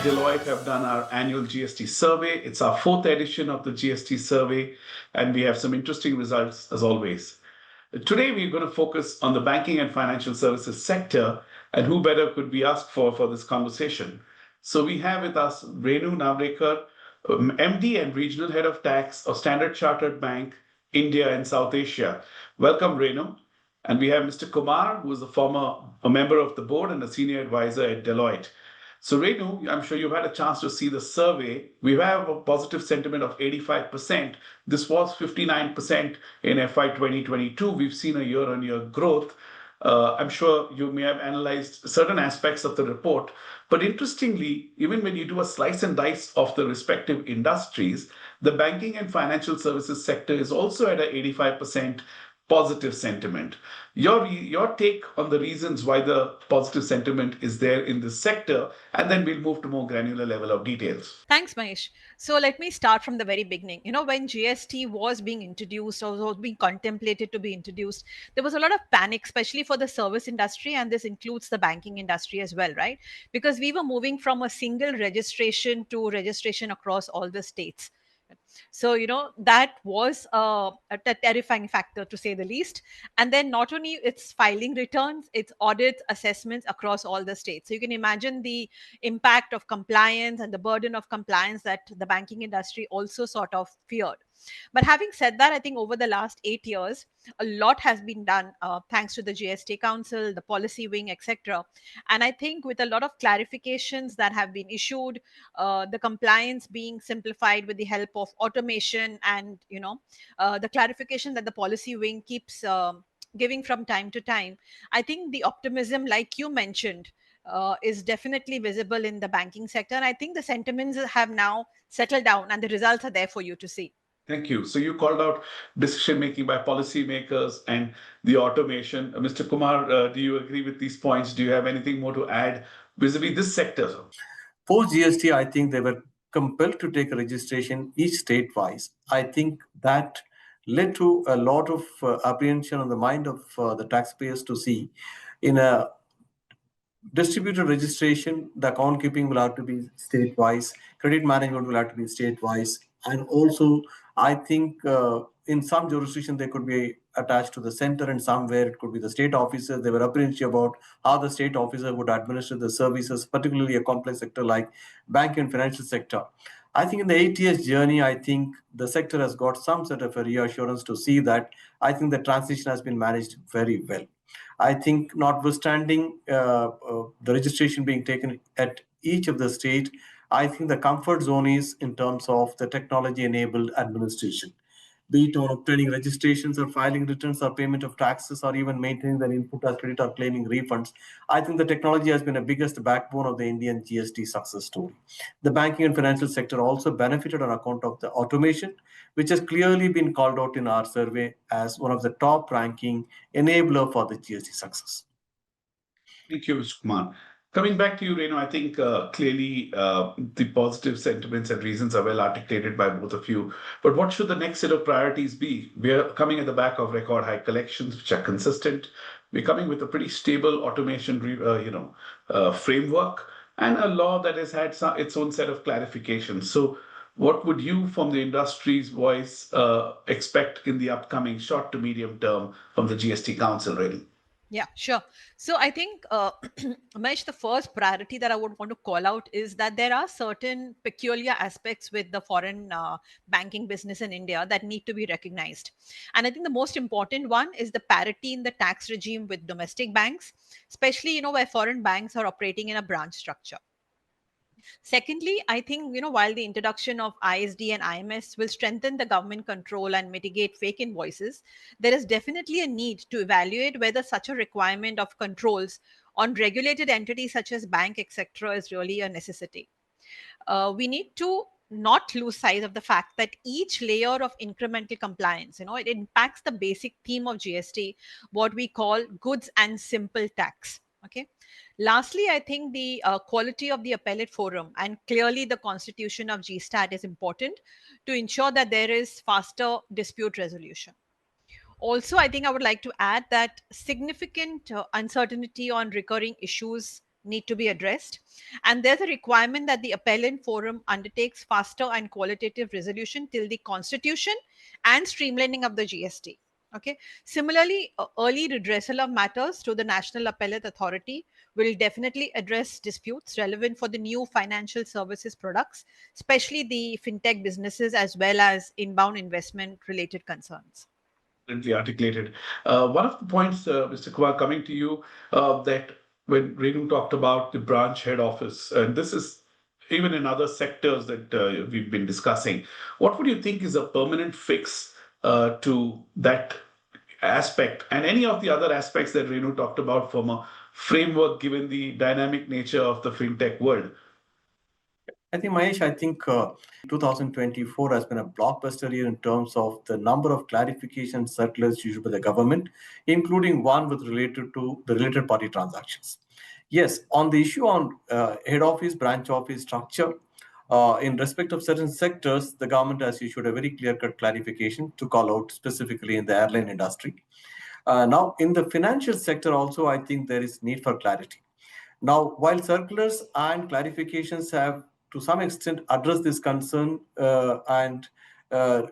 Deloitte have done our annual GST survey. It's our fourth edition of the GST survey, and we have some interesting results as always. Today, we're going to focus on the banking and financial services sector, and who better could we ask for this conversation? So we have with us Renu Narvekar, MD and Regional Head of Tax of Standard Chartered Bank, India and South Asia. Welcome, Renu. And we have Mr. Kumar, who is a member of the board and a senior advisor at Deloitte. So, Renu, I'm sure you've had a chance to see the survey. We have a positive sentiment of 85%. This was 59% in FY 2022. We've seen a year on year growth. I'm sure you may have analyzed certain aspects of the report. But interestingly, even when you do a slice and dice of the respective industries, the banking and financial services sector is also at a 85% positive sentiment. Your take on the reasons why the positive sentiment is there in this sector, and then we'll move to more granular level of details. Thanks, Mahesh. So let me start from the very beginning. When GST was being introduced or was being contemplated to be introduced, there was a lot of panic, especially for the service industry, and this includes the banking industry as well, right? Because we were moving from a single registration to registration across all the states. So that was a terrifying factor, to say the least. And then not only it's filing returns, it's audits, assessments across all the states. So you can imagine the impact of compliance and the burden of compliance that the banking industry also sort of feared. But having said that, I think over the last 8 years, a lot has been done, thanks to the GST Council, the policy wing, etc. And I think with a lot of clarifications that have been issued, the compliance being simplified with the help of automation, and the clarification that the policy wing keeps giving from time to time, I think the optimism, like you mentioned, is definitely visible in the banking sector. And I think the sentiments have now settled down, and the results are there for you to see. Thank you. So you called out decision making by policymakers and the automation. Mr. Kumar, do you agree with these points? Do you have anything more to add vis-a-vis this sector? Post GST, I think they were compelled to take a registration each state-wise. I think that led to a lot of apprehension on the mind of the taxpayers to see in a distributed registration, the account keeping will have to be state-wise, credit management will have to be state-wise, and also I think in some jurisdiction they could be attached to the center, and somewhere it could be the state officers. They were apprehensive about how the state officer would administer the services, particularly a complex sector like bank and financial sector. I think in the 8 years journey, I think the sector has got some sort of a reassurance to see that I think the transition has been managed very well. I think notwithstanding the registration being taken at each of the state, I think the comfort zone is in terms of the technology-enabled administration, be it on obtaining registrations or filing returns or payment of taxes or even maintaining their input as credit or claiming refunds. I think the technology has been the biggest backbone of the Indian GST success story. The banking and financial sector also benefited on account of the automation, which has clearly been called out in our survey as one of the top ranking enabler for the GST success. Thank you, Mr. Kumar. Coming back to you, Renu, I think clearly the positive sentiments and reasons are well articulated by both of you. But what should the next set of priorities be? We are coming at the back of record high collections, which are consistent. We're coming with a pretty stable automation, framework, and a law that has had its own set of clarifications. So, what would you, from the industry's voice, expect in the upcoming short to medium term from the GST Council, Renu? Yeah, sure. So I think, Mesh, the first priority that I would want to call out is that there are certain peculiar aspects with the foreign banking business in India that need to be recognized. And I think the most important one is the parity in the tax regime with domestic banks, especially, where foreign banks are operating in a branch structure. Secondly, I think, while the introduction of ISD and IMS will strengthen the government control and mitigate fake invoices, there is definitely a need to evaluate whether such a requirement of controls on regulated entities such as bank, etc., is really a necessity. We need to not lose sight of the fact that each layer of incremental compliance, it impacts the basic theme of GST, what we call goods and simple tax. Okay. Lastly, I think the quality of the appellate forum and clearly the constitution of GSTAT is important to ensure that there is faster dispute resolution. Also, I think I would like to add that significant uncertainty on recurring issues need to be addressed. And there's a requirement that the appellant forum undertakes faster and qualitative resolution till the constitution and streamlining of the GST. Okay. Similarly, early redressal of matters to the National Appellate Authority will definitely address disputes relevant for the new financial services products, especially the fintech businesses as well as inbound investment related concerns. Brilliantly articulated. One of the points, Mr. Kumar, coming to you, that when Renu talked about the branch head office, and this is even in other sectors that we've been discussing, what would you think is a permanent fix to that aspect and any of the other aspects that Renu talked about from a framework given the dynamic nature of the fintech world? I think, Mahesh, 2024 has been a blockbuster year in terms of the number of clarification circulars issued by the government, including one with related to the related party transactions. Yes, on the issue on head office, branch office structure, in respect of certain sectors, the government has issued a very clear-cut clarification to call out specifically in the airline industry. Now, in the financial sector also, I think there is need for clarity. Now, while circulars and clarifications have to some extent addressed this concern and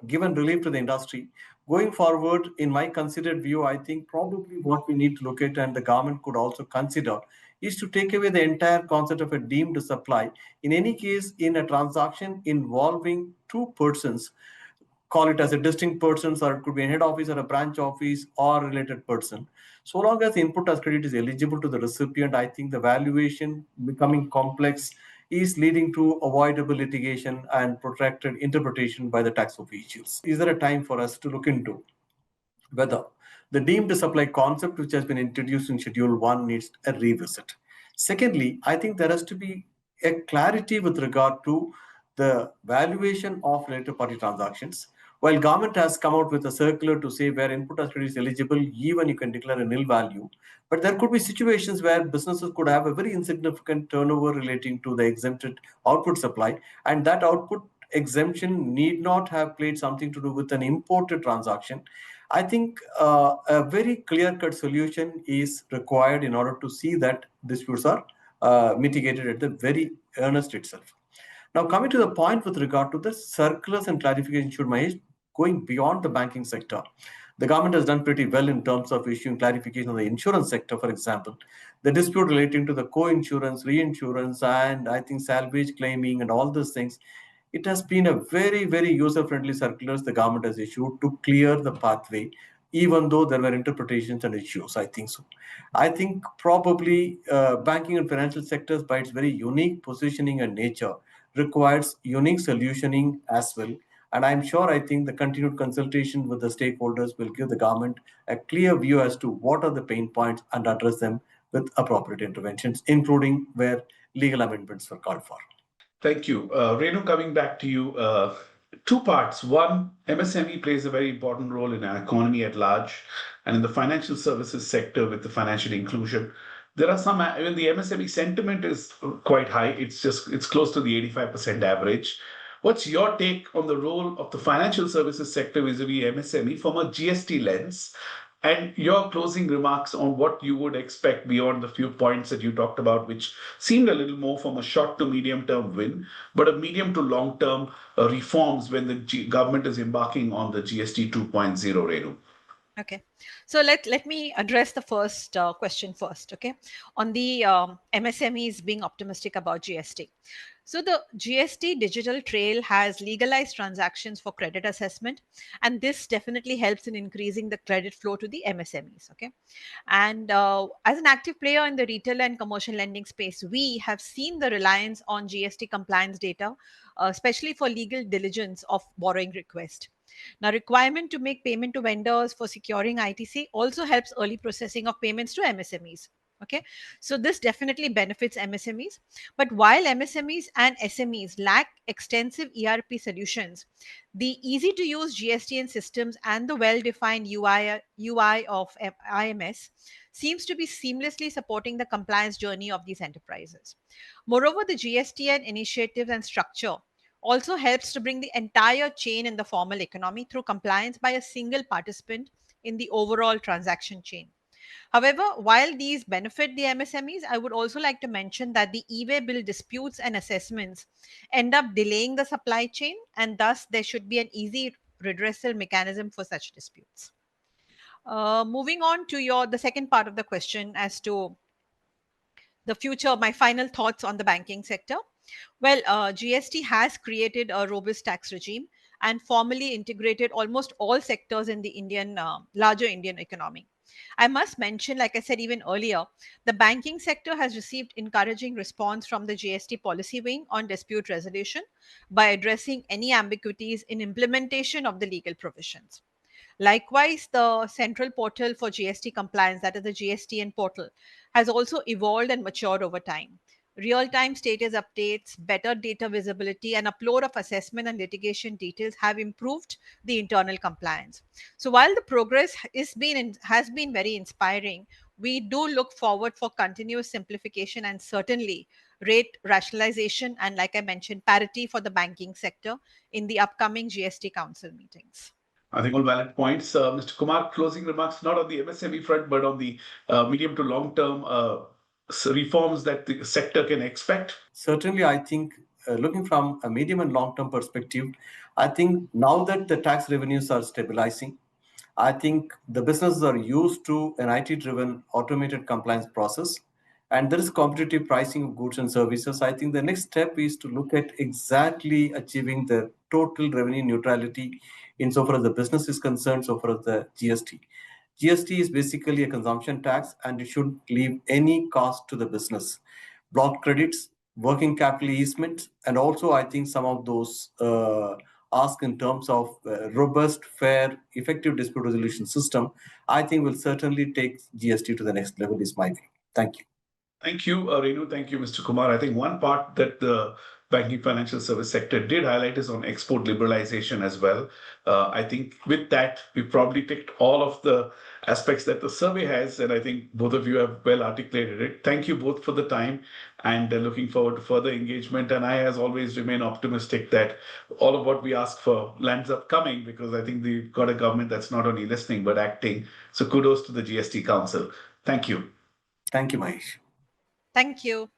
given relief to the industry, going forward, in my considered view, I think probably what we need to look at and the government could also consider is to take away the entire concept of a deemed supply. In any case, in a transaction involving two persons, call it as a distinct persons, or it could be a head office or a branch office or related person. So long as the input as credit is eligible to the recipient, I think the valuation becoming complex is leading to avoidable litigation and protracted interpretation by the tax officials. Is there a time for us to look into whether the deemed supply concept, which has been introduced in Schedule 1, needs a revisit? Secondly, I think there has to be a clarity with regard to the valuation of related party transactions. While government has come out with a circular to say where input as credit is eligible, even you can declare a nil value. But there could be situations where businesses could have a very insignificant turnover relating to the exempted output supply, and that output exemption need not have played something to do with an imported transaction. I think a very clear-cut solution is required in order to see that disputes are mitigated at the very earnest itself. Now, coming to the point with regard to the circulars and clarification issued, Mahesh, going beyond the banking sector, the government has done pretty well in terms of issuing clarification on the insurance sector, for example. The dispute relating to the co-insurance, reinsurance, and I think salvage claiming and all those things, it has been a very, very user-friendly circulars the government has issued to clear the pathway, even though there were interpretations and issues. I think so. I think probably banking and financial sectors, by its very unique positioning and nature, requires unique solutioning as well. And I'm sure I think the continued consultation with the stakeholders will give the government a clear view as to what are the pain points and address them with appropriate interventions, including where legal amendments were called for. Thank you. Renu, coming back to you, two parts. One, MSME plays a very important role in our economy at large and in the financial services sector with the financial inclusion. There are some, even the MSME sentiment is quite high. It's close to the 85% average. What's your take on the role of the financial services sector vis-a-vis MSME from a GST lens? And your closing remarks on what you would expect beyond the few points that you talked about, which seemed a little more from a short to medium term win, but a medium to long term reforms when the government is embarking on the GST 2.0, Renu. Okay, so let me address the first question first. Okay, on the MSMEs being optimistic about GST. So the GST digital trail has legalized transactions for credit assessment, and this definitely helps in increasing the credit flow to the MSMEs. Okay, and as an active player in the retail and commercial lending space, we have seen the reliance on GST compliance data, especially for legal diligence of borrowing request. Now, requirement to make payment to vendors for securing ITC also helps early processing of payments to MSMEs. Okay, so this definitely benefits MSMEs. But while MSMEs and SMEs lack extensive ERP solutions, the easy to use GSTN systems and the well defined UI of IMS seems to be seamlessly supporting the compliance journey of these enterprises. Moreover, the GSTN initiatives and structure also helps to bring the entire chain in the formal economy through compliance by a single participant in the overall transaction chain. However, while these benefit the MSMEs, I would also like to mention that the e-way bill disputes and assessments end up delaying the supply chain, and thus there should be an easy redressal mechanism for such disputes. Moving on to the second part of the question as to the future, my final thoughts on the banking sector. Well, GST has created a robust tax regime and formally integrated almost all sectors in the larger Indian economy. I must mention, like I said even earlier, the banking sector has received encouraging response from the GST policy wing on dispute resolution by addressing any ambiguities in implementation of the legal provisions. Likewise, the central portal for GST compliance, that is the GSTN portal, has also evolved and matured over time. Real time status updates, better data visibility, and upload of assessment and litigation details have improved the internal compliance. So, while the progress has been very inspiring, we do look forward for continuous simplification and certainly rate rationalization and, like I mentioned, parity for the banking sector in the upcoming GST Council meetings. I think all valid points. Mr. Kumar, closing remarks, not on the MSME front, but on the medium to long term reforms that the sector can expect. Certainly, I think looking from a medium and long term perspective, I think now that the tax revenues are stabilizing, I think the businesses are used to an IT driven automated compliance process, and there is competitive pricing of goods and services. I think the next step is to look at exactly achieving the total revenue neutrality insofar as the business is concerned, so far as the GST. GST is basically a consumption tax and it should leave any cost to the business. Block credits, working capital easement, and also I think some of those ask in terms of robust, fair, effective dispute resolution system, I think will certainly take GST to the next level is my view. Thank you. Thank you, Renu. Thank you, Mr. Kumar. I think one part that the banking financial service sector did highlight is on export liberalization as well. I think with that, we probably ticked all of the aspects that the survey has, and I think both of you have well articulated it. Thank you both for the time, and looking forward to further engagement. And I, as always, remain optimistic that all of what we ask for lands up coming, because I think we've got a government that's not only listening but acting. So kudos to the GST Council. Thank you. Thank you, Mahesh. Thank you.